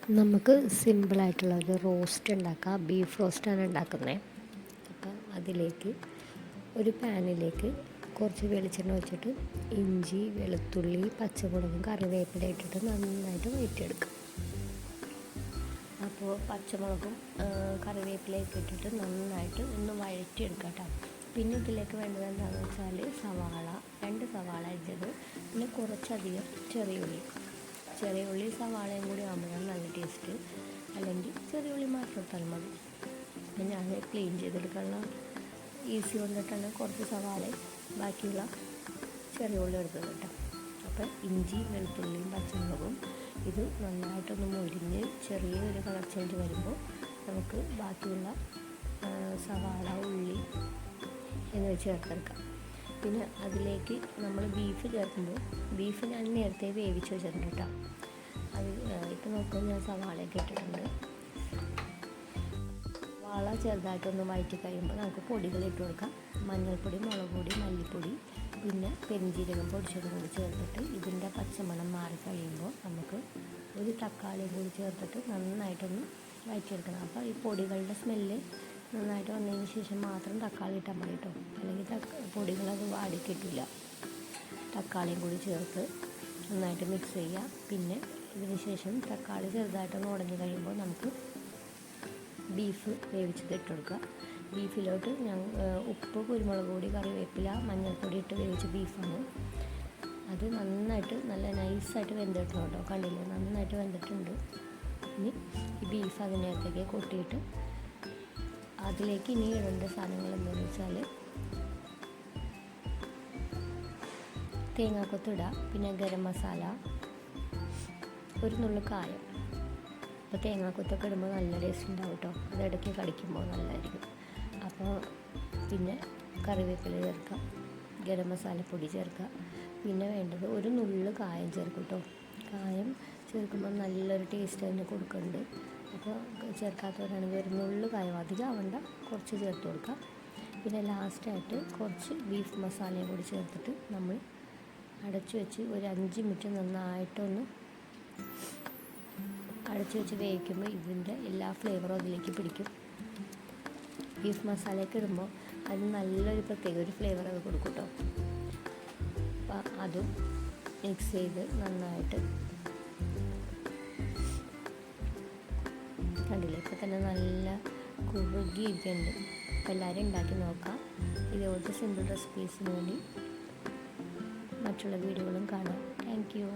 നമുക്ക് സിമ്പിളായിട്ടുള്ളത് റോസ്റ്റ് ഉണ്ടാക്കാം. ബീഫ് റോസ്റ്റാണ് ഉണ്ടാക്കുന്നത്. അപ്പം അതിലേക്ക് ഒരു പാനിലേക്ക് കുറച്ച് വെളിച്ചെണ്ണ ഒഴിച്ചിട്ട് ഇഞ്ചി, വെളുത്തുള്ളി, പച്ചമുളകും കറിവേപ്പില ഇട്ടിട്ട് നന്നായിട്ട് വഴറ്റിയെടുക്കും. അപ്പോൾ പച്ചമുളകും കറിവേപ്പിലയൊക്കെ ഇട്ടിട്ട് നന്നായിട്ട് ഒന്ന് വഴറ്റിയെടുക്കാം കേട്ടോ. പിന്നെ ഇതിലേക്ക് വേണ്ടത് എന്താണെന്ന് വെച്ചാൽ സവാള, 2 സവാള അരിഞ്ഞത്, പിന്നെ കുറച്ചധികം ചെറിയ ഉള്ളി സവാളയും കൂടി ആകുമ്പോഴാണ് നല്ല ടേസ്റ്റ്. അല്ലെങ്കിൽ ചെറിയ ഉള്ളി മാത്രം ഇട്ടാൽ മതി. അപ്പം ഞാൻ ക്ലീൻ ചെയ്തെടുക്കാനുള്ള ഈസി കൊണ്ടിട്ടാണ് കുറച്ച് സവാള ബാക്കിയുള്ള ചെറിയ ഉള്ളി എടുത്തത് കേട്ടോ. അപ്പം ഇഞ്ചി, വെളുത്തുള്ളിയും പച്ചമുളകും ഇത് നന്നായിട്ടൊന്ന് മുരിഞ്ഞ് ചെറിയൊരു കളർ ചേഞ്ച് വരുമ്പോൾ നമുക്ക് ബാക്കിയുള്ള സവാള, ഉള്ളി എന്നിവ ചേർത്തെടുക്കാം. പിന്നെ അതിലേക്ക് നമ്മൾ ബീഫ് ചേർക്കുമ്പോൾ ബീഫ് ഞാൻ നേരത്തെ വേവിച്ച് വെച്ചിട്ടുണ്ട് കേട്ടോ. അത് ഇപ്പോൾ നോക്കുമ്പോൾ ഞാൻ സവാളയൊക്കെ ഇട്ടിട്ടുണ്ട്. സവാള ചെറുതായിട്ടൊന്ന് വഴറ്റി കഴിയുമ്പോൾ നമുക്ക് പൊടികൾ ഇട്ട് കൊടുക്കാം. മഞ്ഞൾപ്പൊടി, മുളക് പൊടി, മല്ലിപ്പൊടി, പിന്നെ പെരുംജീരകം പൊടിച്ചതും കൂടി ചേർത്തിട്ട് ഇതിൻ്റെ പച്ചമണം മാറി കഴിയുമ്പോൾ നമുക്ക് ഒരു തക്കാളിയും കൂടി ചേർത്തിട്ട് നന്നായിട്ടൊന്ന് വഴറ്റിയെടുക്കണം. അപ്പോൾ ഈ പൊടികളുടെ സ്മെല്ല് നന്നായിട്ട് വന്നതിന് ശേഷം മാത്രം തക്കാളി ഇട്ടാൽ മതി കേട്ടോ. അല്ലെങ്കിൽ പൊടികളത് വാടി കിട്ടില്ല. തക്കാളിയും കൂടി ചേർത്ത് നന്നായിട്ട് മിക്സ് ചെയ്യുക. പിന്നെ ഇതിന് ശേഷം തക്കാളി ചെറുതായിട്ടൊന്ന് ഉടഞ്ഞ് കഴിയുമ്പോൾ നമുക്ക് ബീഫ് വേവിച്ചത് ഇട്ട് കൊടുക്കുക. ബീഫിലോട്ട് ഉപ്പ്, കുരുമുളക് പൊടി, കറിവേപ്പില, മഞ്ഞൾപ്പൊടി ഇട്ട് വേവിച്ച ബീഫാണ്. അത് നന്നായിട്ട് നല്ല നൈസായിട്ട് വെന്തിട്ടുണ്ട് കേട്ടോ. കണ്ടില്ലേ, നന്നായിട്ട് വെന്തിട്ടുണ്ട്. ഇനി ഈ ബീഫ് അതിനകത്തേക്ക് കൊട്ടിയിട്ട് അതിലേക്ക് ഇനി ഇടേണ്ട സാധനങ്ങൾ എന്താണെന്ന് വെച്ചാൽ തേങ്ങാക്കൊത്തിടുക, പിന്നെ ഗരം മസാല, ഒരു നുള്ളു കായം. അപ്പോൾ തേങ്ങാക്കൊത്തൊക്കെ ഇടുമ്പോൾ നല്ല ടേസ്റ്റ് ഉണ്ടാവും കേട്ടോ. അതിടയ്ക്ക് കടിക്കുമ്പോൾ നല്ലതായിരിക്കും. അപ്പോൾ പിന്നെ കറിവേപ്പില ചേർക്കുക, ഗരം മസാലപ്പൊടി ചേർക്കുക. പിന്നെ വേണ്ടത് ഒരു നുള്ളു കായം ചേർക്കും കേട്ടോ. കായം ചേർക്കുമ്പോൾ നല്ലൊരു ടേസ്റ്റ് തന്നെ കൊടുക്കുന്നുണ്ട്. അപ്പോൾ ചേർക്കാത്തവരാണെങ്കിൽ ഒരു നുള്ളു കായം, അധികം ആവണ്ട, കുറച്ച് ചേർത്ത് കൊടുക്കുക. പിന്നെ ലാസ്റ്റായിട്ട് കുറച്ച് ബീഫ് മസാലയും കൂടി ചേർത്തിട്ട് നമ്മൾ അടച്ചു വെച്ച് ഒരു 5 മിനിറ്റ് നന്നായിട്ടൊന്ന് അടച്ചു വെച്ച് വേവിക്കുമ്പോൾ ഇതിൻ്റെ എല്ലാ ഫ്ലേവറും അതിലേക്ക് പിടിക്കും. ബീഫ് മസാലയൊക്കെ ഇടുമ്പോൾ അത് നല്ലൊരു പ്രത്യേക ഒരു ഫ്ലേവർ അത് കൊടുക്കും കേട്ടോ. അപ്പം അതും മിക്സ് ചെയ്ത് നന്നായിട്ട് കണ്ടില്ലേ, ഇപ്പോൾ തന്നെ നല്ല കുറുകിയിരിക്കുന്നുണ്ട്. അപ്പോൾ എല്ലാവരും ഉണ്ടാക്കി നോക്കാം. ഇതുപോലത്തെ സിമ്പിൾ റെസിപ്പീസിന് വേണ്ടി മറ്റുള്ള വീഡിയോകളും കാണാം. Thank you.